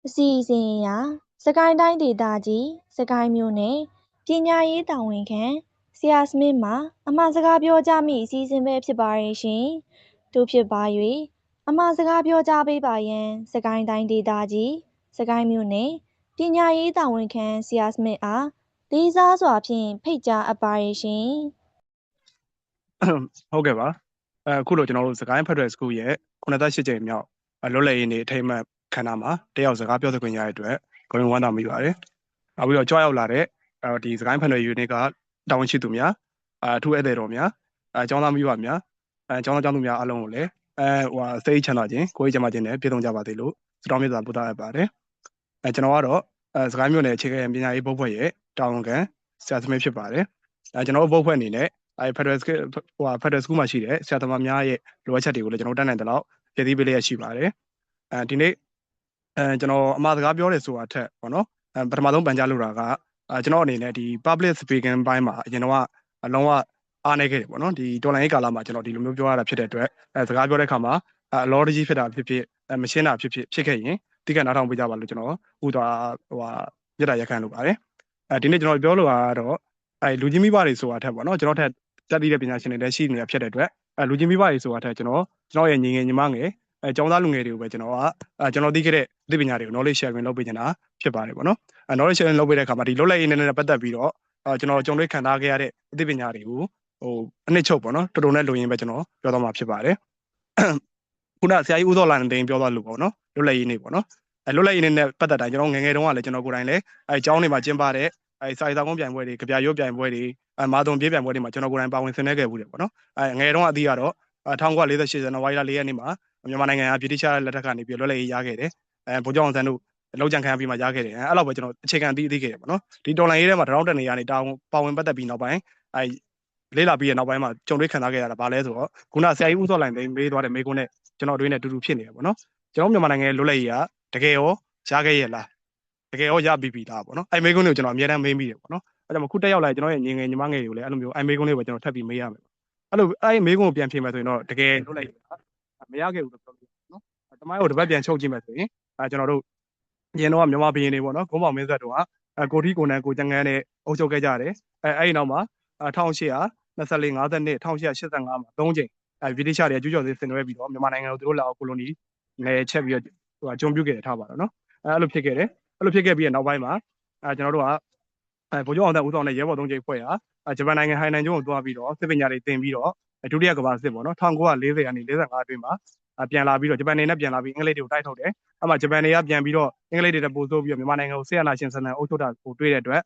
အစီအစဉ်အရစကိုင်းတိုင်းဒေသကြီးစကိုင်းမြို့နယ်ပညာရေးတာဝန်ခံဆရာစမစ်မှအမှာစကားပြောကြားမည့်အစီအစဉ်ပဲဖြစ်ပါရဲ့ရှင်။တို့ဖြစ်ပါ၍အမှာစကားပြောကြားပေးပါရန်စကိုင်းတိုင်းဒေသကြီးစကိုင်းမြို့နယ်ပညာရေးတာဝန်ခံဆရာစမစ်အားလေးစားစွာဖြင့်ဖိတ်ကြားအပ်ပါရဲ့ရှင်ဟုတ်ကဲ့ပါအခုလိုကျွန်တော်တို့စကိုင်းဖက်ဒရယ်စကူးရဲ့98ကြိမ်မြောက်လွတ်လပ်ရေးနေ့အထိမ်းအမှတ်ခမ်းနားမှာတက်ရောက်စကားပြောသခွင့်ရတဲ့အတွက်ဂုဏ်ယူဝမ်းသာမိပါတယ်နောက်ပြီးတော့ကြွရောက်လာတဲ့ဒီစကိုင်းဖက်ဒရယ်ယူနစ်ကတာဝန်ရှိသူများအထူးဧည့်သည်တော်များကျောင်းသားမိဘများကျောင်းသားကျောင်းသူများအားလုံးကိုလည်းစိတ်ချမ်းသာခြင်းကိုယ်ရေးကျန်းမာခြင်းနဲ့ပြည့်စုံကြပါစေလို့ဆုတောင်းမေတ္တာပို့သအပ်ပါတယ်ကျွန်တော်ကတော့စကိုင်းမြို့နယ်အခြေခံပညာရေးဘုတ်ဖွဲ့ရဲ့တာဝန်ခံဆရာစမစ်ဖြစ်ပါတယ်ကျွန်တော်တို့ဘုတ်ဖွဲ့အနေနဲ့ဖက်ဒရယ်စကူးမှာရှိတဲ့ဆရာသမားများရဲ့လိုအပ်ချက်တွေကိုလည်းကျွန်တော်တတ်နိုင်တဲ့လောက်ဖြည့်ဆည်းပေးလျက်ရှိပါတယ်ဒီနေ့ကျွန်တော်အမှာစကားပြောတယ်ဆိုတာထက်ပေါ့နော်ပထမဆုံးပန်ကြားလိုတာကကျွန်တော်အနေနဲ့ဒီ public speaking ဘိုင်းမှာအရင်တော့အလုံးဝအားနေခဲ့တယ်ပေါ့နော်ဒီတော်လိုင်းရေးကာလမှာကျွန်တော်ဒီလိုမျိုးပြောရတာဖြစ်တဲ့အတွက်စကားပြောတဲ့အခါမှာအလောတကြီးဖြစ်တာဖြစ်ဖြစ်မရှင်းတာဖြစ်ခဲ့ရင်တိကျနားထောင်ပေးကြပါလို့ကျွန်တော်ဥစွာမြတ်တာရက်ခံလိုပါတယ်ဒီနေ့ကျွန်တော်ပြောလိုတာကတော့လူကြီးမိဘတွေဆိုတာထက်ပေါ့နော်ကျွန်တော်ထက်တက်ပြီးတဲ့ပညာရှင်တွေလည်းရှိနေတာဖြစ်တဲ့အတွက်လူကြီးမိဘတွေဆိုတာထက်ကျွန်တော်ရဲ့ညီငယ်ညီမငယ်ကျောင်းသားလူငယ်တွေကိုပဲကျွန်တော်သိခဲ့တဲ့အသိပညာတွေကို knowledge sharing လုပ်ပေးနေတာဖြစ်ပါတယ်ပေါ့နော်knowledge sharing လုပ်ပေးတဲ့အခါမှာဒီလွတ်လပ်ရေးနဲ့ပတ်သက်ပြီးတော့ကျွန်တော်ကြုံတွေ့ခံစားခဲ့ရတဲ့အသိပညာတွေကိုအနှစ်ချုပ်ပေါ့နော်တော်တော်နဲ့လိုရင်းပဲကျွန်တော်ပြောသွားမှာဖြစ်ပါတယ်ခုနဆရာကြီးဦးစောလာနေပြောသွားလို့ပေါ့နော်လွတ်လပ်ရေးနေပေါ့နော်လွတ်လပ်ရေးနဲ့ပတ်သက်တာကျွန်တော်ငယ်ငယ်တုန်းကလည်းကျွန်တော်ကိုယ်တိုင်လည်းကျောင်းတွေမှာကျင်းပတဲ့စာရေးစာကုန်းပြိုင်ပွဲတွေကြပြရုပ်ပြိုင်ပွဲတွေမာသွန်ပြေးပြိုင်ပွဲတွေမှာကျွန်တော်ကိုယ်တိုင်ပါဝင်ဆင်နွှဲခဲ့မှုတယ်ပေါ့နော်ငယ်တုန်းကအသီးကတော့1948ဇန်နဝါရီလ4ရက်နေ့မှာမြန်မာနိုင်ငံကဗြိတိရှလက်ထက်ကနေပြီးလွတ်လပ်ရေးရခဲ့တယ်ဗိုလ်ချုပ်အောင်ဆန်းတို့လောက်ကြံခံပြီးမှရခဲ့တယ်အဲ့လောက်ပဲကျွန်တော်အခြေခံသိခဲ့တယ်ပေါ့နော်ဒီတော်လိုင်းရေးထဲမှာတောင်းတနေရနေပါဝင်ပတ်သက်ပြီးနောက်ပိုင်းလေးလာပြီးတဲ့နောက်ပိုင်းမှာကြုံတွေ့ခံစားခဲ့ရတာဗာလဲဆိုတော့ခုနဆရာကြီးဦးစောလိုင်းသိမေးသွားတဲ့မေးခွန်းနဲ့ကျွန်တော်တို့နဲ့အတူတူဖြစ်နေတယ်ပေါ့နော်ကျွန်တော်မြန်မာနိုင်ငံရဲ့လွတ်လပ်ရေးကတကယ်ရောရခဲ့ရဲ့လားတကယ်ရောရပြီလားပေါ့နော်အဲ့မေးခွန်းတွေကိုကျွန်တော်အများတန်းမေးမိတယ်ပေါ့နော်အဲ့ဒါမှခုတက်ရောက်လာကျွန်တော်ရဲ့ညီငယ်ညီမငယ်တွေကိုလည်းအဲ့လိုမျိုးအဲ့မေးခွန်းလေးကိုကျွန်တော်ထပ်ပြီးမေးရမယ်အဲ့လိုအဲ့မေးခွန်းကိုပြန်ဖြေမယ်ဆိုရင်တော့တကယ်လွတ်လပ်ရေးမရခဲ့ဘူးလို့ပြောလို့ရတယ်နော်တမိုင်းကိုတစ်ပတ်ပြန်ချုပ်ကြည့်မယ်ဆိုရင်ကျွန်တော်တို့အရင်တော့မြန်မာဘီရင်တွေပေါ့နော်ဂုံးပေါင်မင်းဆက်တို့ကကိုတီကိုနန်ကိုကျငန်းနဲ့အုပ်ချုပ်ခဲ့ကြတယ်အဲ့ဒီနောက်မှာ1824 52 1885မှာ3ချိန်ဗြိတိရှတွေကျူးကျော်စစ်ဆင်နွှဲပြီးတော့မြန်မာနိုင်ငံကိုသူတို့လာအောင်ကိုလိုနီနယ်ချက်ပြီးတော့ဂျုံပြုတ်ခဲ့တယ်ထားပါတော့နော်အဲ့လိုဖြစ်ခဲ့တယ်အဲ့လိုဖြစ်ခဲ့ပြီးတဲ့နောက်ပိုင်းမှာကျွန်တော်တို့ကဗိုလ်ချုပ်အောင်ဆန်းဦးဆောင်တဲ့ရဲဘော်3ချိန်ဖွဲ့ဟာဂျပန်နိုင်ငံဟိုင်နန်ကျွန်းကိုသွားပြီးတော့စစ်ပညာတွေသင်ပြီးတော့ဒုတိယကမ္ဘာစစ်ပေါ့နော်1940ကနေ45အတွင်းမှာပြန်လာပြီးတော့ဂျပန်နေနဲ့ပြန်လာပြီးအင်္ဂလိပ်တွေကိုတိုက်ထုတ်တယ်အဲ့မှာဂျပန်တွေကပြန်ပြီးတော့အင်္ဂလိပ်တွေတက်ပို့ဆိုးပြီးတော့မြန်မာနိုင်ငံကိုဆေးရနာရှင်ဆန်ဆန်အုပ်ချုပ်တာကိုတွေ့တဲ့အတွက်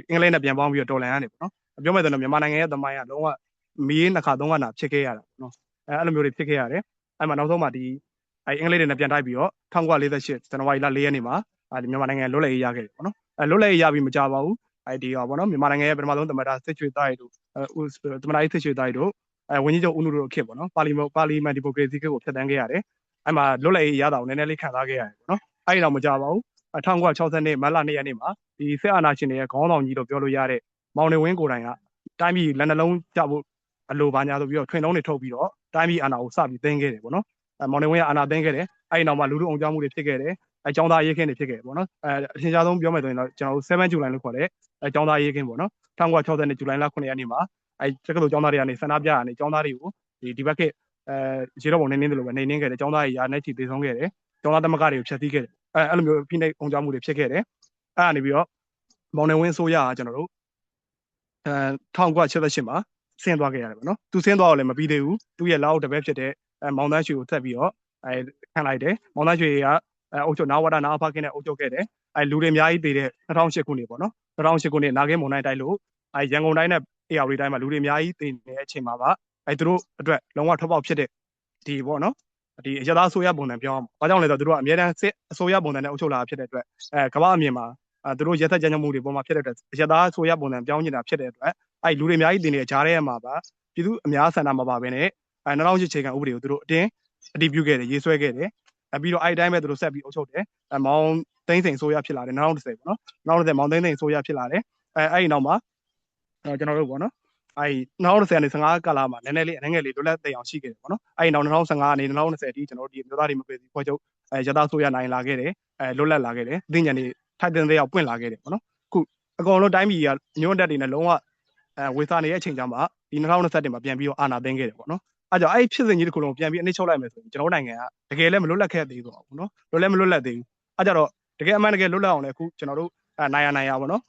အင်္ဂလိပ်နဲ့ပြန်ပေါင်းပြီးတော့တော်လန်ရတယ်ပေါ့နော်ပြောမယ်ဆိုတော့မြန်မာနိုင်ငံရဲ့သမိုင်းကလုံးဝမီးနှစ်ခါသုံးခါနာဖြစ်ခဲ့ရတာပေါ့နော်အဲ့လိုမျိုးတွေဖြစ်ခဲ့ရတယ်အဲ့မှာနောက်ဆုံးမှာဒီအင်္ဂလိပ်တွေနဲ့ပြန်တိုက်ပြီးတော့1948ဇန်နဝါရီလ4ရက်နေ့မှာမြန်မာနိုင်ငံလွတ်လပ်ရေးရခဲ့တယ်ပေါ့နော်လွတ်လပ်ရေးရပြီးမကြပါဘူးဒီဟာပေါ့နော်မြန်မာနိုင်ငံရဲ့ပထမဆုံးသမ္မတစစ်ချွေသားရီတို့သမ္မတကြီးစစ်ချွေသားရီတို့ဝန်ကြီးချုပ်ဦးနုတို့ခေတ်ပေါ့နော်ပါလီမန်ဒီမိုကရေစီခေတ်ကိုဖျက်ဆီးခဲ့ရတယ်အဲ့မှာလွတ်လပ်ရေးရတာကိုနည်းနည်းလေးခံစားခဲ့ရတယ်ပေါ့နော်အဲ့ဒီတော့မကြပါဘူး1960မတ်လ2ရက်နေ့မှာဒီစစ်အာဏာရှင်တွေရဲ့ခေါင်းဆောင်ကြီးလို့ပြောလို့ရတဲ့မောင်နေဝင်းကိုယ်တိုင်ကတိုင်းပြည်လက်နှလုံးကျဖို့အလိုပါညာဆိုပြီးတော့ထွင်လုံးတွေထုတ်ပြီးတော့တိုင်းပြည်အာဏာကိုစပြီးသိမ်းခဲ့တယ်ပေါ့နော်မောင်နေဝင်းကအာဏာသိမ်းခဲ့တယ်အဲ့ဒီနောက်မှာလူထုအောင်ကြမှုတွေဖြစ်ခဲ့တယ်အကြောင်းသားရေးခင်းတွေဖြစ်ခဲ့တယ်ပေါ့နော်အထင်ရှားဆုံးပြောမယ်ဆိုရင်တော့ကျွန်တော်တို့7ဇူလိုင်လို့ခေါ်တဲ့အကြောင်းသားရေးခင်းပေါ့နော်1960ဇူလိုင်လ9ရက်နေ့မှာတက္ကသိုလ်ကျောင်းသားတွေကနေဆန္ဒပြရနေကျောင်းသားတွေကိုဒီဘက်ကရေတော့ပုံနေတယ်လို့ပဲနေနေခဲ့တယ်ကျောင်းသားတွေရာနဲ့ချီသေဆုံးခဲ့တယ်ကျောင်းသားသမဂ္ဂတွေကိုဖျက်ဆီးခဲ့တယ်အဲ့လိုမျိုးဖိနှိပ်အောင်ကြမှုတွေဖြစ်ခဲ့တယ်အဲ့ဒါနေပြီးတော့မောင်နေဝင်းဆိုရကကျွန်တော်တို့1988မှာဆင်းသွားခဲ့ရတယ်ပေါ့နော်သူဆင်းသွားတော့လည်းမပြီးသေးဘူးသူ့ရဲ့လောက်တပည့်ဖြစ်တဲ့မောင်တန်းရွှေကိုဆက်ပြီးတော့ခံလိုက်တယ်မောင်တန်းရွှေကအုပ်ချုပ်နာဝဒနာအဖခင်နဲ့အုပ်ချုပ်ခဲ့တယ်လူတွေအများကြီးတည်တဲ့2008ခုနှစ်ပေါ့နော်2008ခုနှစ်နာဂင်းမုံတိုင်းတိုက်လို့ရန်ကုန်တိုင်းနဲ့အေရဝတီတိုင်းမှာလူတွေအများကြီးတည်နေတဲ့အချိန်မှာပါသူတို့အတွက်လုံးဝထွက်ပေါက်ဖြစ်တဲ့ဒီပေါ့နော်ဒီအရသာဆိုရပုံစံပြောင်းအောင်ဘာကြောင့်လဲဆိုတော့သူတို့ကအများတန်းစစ်အစိုးရပုံစံနဲ့အုပ်ချုပ်လာဖြစ်တဲ့အတွက်ကမ္ဘာအမြင်မှာသူတို့ရက်သက်ကြမ်းကြုတ်မှုတွေပေါ်မှာဖြစ်တဲ့အတွက်အရသာဆိုရပုံစံပြောင်းနေတာဖြစ်တဲ့အတွက်လူတွေအများကြီးတင်နေတဲ့ဂျားထဲမှာပါပြည်သူအများဆန္ဒမှာပါပဲနဲ့2008ချိန်ခံဥပဒေကိုသူတို့အတည်ပြုခဲ့တယ်ရေးဆွဲခဲ့တယ်ပြီးတော့အဲ့ဒီတိုင်းပဲသူတို့ဆက်ပြီးအုပ်ချုပ်တယ်မောင်သိန်းစိန်ဆိုရဖြစ်လာတယ်2010ပေါ့နော်2010မောင်သိန်းစိန်ဆိုရဖြစ်လာတယ်အဲ့ဒီနောက်မှာကျွန်တော်တို့ပေါ့နော်2010ကနေ15ကာလမှာနည်းနည်းလေးအငယ်လေးလွတ်လပ်သိအောင်ရှိခဲ့တယ်ပေါ့နော်အဲ့ဒီနောက်2015ကနေ2020အထိကျွန်တော်တို့ဒီမျိုးသားဒီမိုကရေစီဖွဲ့ချုပ် ရသဆိုရနိုင်လာခဲ့တယ်လွတ်လပ်လာခဲ့တယ်သိဉာဏ်တွေထိုက်တဲ့တဲ့ရောက်ပွင့်လာခဲ့တယ်ပေါ့နော်ခုအကောင်လုံးတိုင်းပြည်ကညွန့်တက်တွေနဲ့လုံးဝဝေစာနေတဲ့အချိန်ကြမှာဒီ2021မှာပြန်ပြီးတော့အာဏာသိမ်းခဲ့တယ်ပေါ့နော်အဲကြောင့်အဲ့ဖြစ်စဉ်ကြီးတစ်ခုလုံးပြန်ပြီးအနစ်ချုပ်လိုက်မယ်ဆိုရင်ကျွန်တော်နိုင်ငံကတကယ်လည်းမလွတ်လပ်ခဲ့သေးဘူးပေါ့နော်လွတ်လည်းမလွတ်လပ်သေးဘူးအဲကြတော့တကယ်အမှန်တကယ်လွတ်လပ်အောင်လည်းအခုကျွန်တော်တို့နိုင်ရပေါ့နော်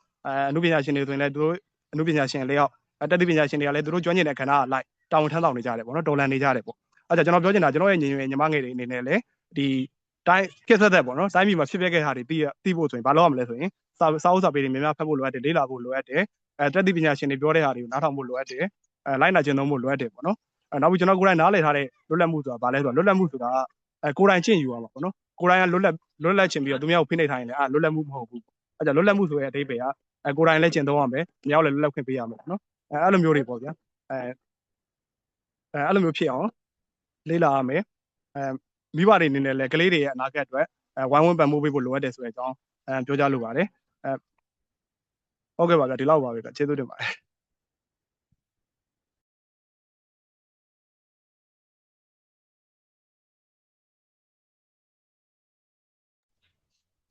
အမှုပညာရှင်တွေဆိုရင်လည်းသူတို့အမှုပညာရှင်လျောက်တက်သည့်ပညာရှင်တွေကလည်းသူတို့ကျွမ်းကျင်တဲ့ခန္ဓာအလိုက်တာဝန်ထမ်းဆောင်နေကြတယ်ပေါ့နော်တော်လန်နေကြတယ်ပေါ့အဲကြောင့်ကျွန်တော်ပြောချင်တာကျွန်တော်ရဲ့ညီမငယ်တွေအနေနဲ့လည်းဒီတိုင်းခက်ဆက်သက်ပေါ့နော်တိုင်းပြည်မှာဖြစ်ပျက်ခဲ့တာတွေသိဖို့ဆိုရင်ဘာလုပ်ရမလဲဆိုရင်စာအုပ်စာပေတွေများများဖတ်ဖို့လိုအပ်တယ်လေ့လာဖို့လိုအပ်တယ်တက်သည့်ပညာရှင်တွေပြောတဲ့ဟာတွေကိုနားထောင်ဖို့လိုအပ်တယ်လိုက်နာကျင့်သုံးဖို့လိုအပ်တယ်ပေါ့နော်နောက်ပြီးကျွန်တော်ကိုယ်တိုင်နားလည်ထားတဲ့လွတ်လပ်မှုဆိုတာဘာလဲဆိုတော့လွတ်လပ်မှုဆိုတာကိုယ်တိုင်ကျင့်ယူရမှာပေါ့နော်ကိုယ်တိုင်ကလွတ်လပ်ချင်ပြီးတော့သူများကိုဖိနှိပ်ထားရင်လည်းလွတ်လပ်မှုမဟုတ်ဘူးအဲကြောင့်လွတ်လပ်မှုဆိုတဲ့အဓိပ္ပာယ်ကကိုယ်တိုင်လည်းကျင့်သုံးရမယ်။မြောက်လည်းလွတ်လပ်ခွင့်ပေးရမယ်နော်။အဲ့လိုမျိုးတွေပေါ့ဗျာ။အဲ့လိုမျိုးဖြစ်အောင်လေးလာရမယ်။မိဘတွေအနေနဲ့လည်းကလေးတွေရဲ့အနာဂတ်အတွက်ဝိုင်းဝန်းပံ့ပိုးပေးဖို့လိုအပ်တယ်ဆိုတဲ့အကြောင်းပြောကြားလိုပါတယ်။ဟုတ်ကဲ့ပါဗျာဒီလောက်ပါပဲဗျာကျေးဇူးတင်ပါတယ်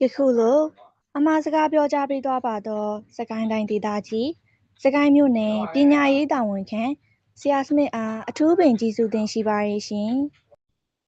။ယခုလိုအမှားစကားပြောကြားပေးသွားပါတော့စကိုင်းတိုင်းဒေသကြီးစကိုင်းမြို့နယ်ပညာရေးတာဝန်ခံဆရာစမစ်အားအထူးပင်ကျေးဇူးတင်ရှိပါရဲ့ရှင်။